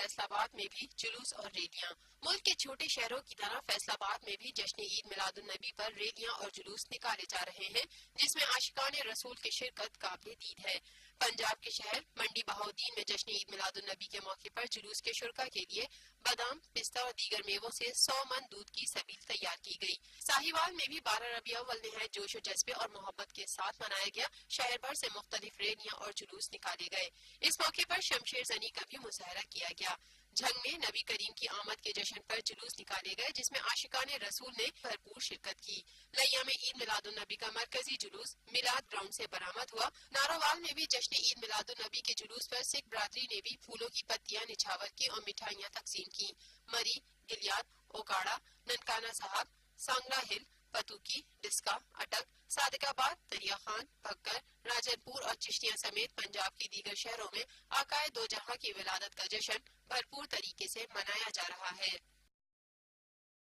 فیصل آباد میں بھی جلوس اور ریلیاں۔ ملک کے چھوٹے شہروں کی طرح فیصل آباد میں بھی جشن عید میلاد النبی پر ریلیاں اور جلوس نکالے جا رہے ہیں، جس میں عاشقان رسول کی شرکت قابل دید ہے۔ پنجاب کے شہر منڈی بہاؤدین میں جشن عید میلاد النبی کے موقع پر جلوس کے شرکاء کے لیے بادام، پستہ اور دیگر میووں سے 100 من دودھ کی سبیل تیار کی گئی۔ ساہیوال میں بھی 12 ربیع الاول نہایت جوش و جذبے اور محبت کے ساتھ منایا گیا۔ شہر بھر سے مختلف ریلیاں اور جلوس نکالے گئے۔ اس موقع پر شمشیر زنی کا بھی مظاہرہ کیا گیا۔ جھنگ میں نبی کریم کی آمد کے جشن پر جلوس نکالے گئے، جس میں عاشقان رسول نے بھرپور شرکت کی۔ لیا میں عید میلاد النبی کا مرکزی جلوس میلاد گراؤنڈ سے برآمد ہوا۔ نارووال میں بھی جشن عید میلاد النبی کے جلوس پر سکھ برادری نے بھی پھولوں کی پتیاں نچھاور کی اور مٹھائیاں تقسیم کی۔ مری، گلیات، اوکاڑا، ننکانہ صاحب، سانگلہ ہل، پتوکی، ڈسکا، اٹک، صادق آباد، دریا خان، بھکر، راجن پور اور چشتیاں سمیت پنجاب کے دیگر شہروں میں آقائے دو جہاں کی ولادت کا جشن بھرپور طریقے سے منایا جا رہا ہے۔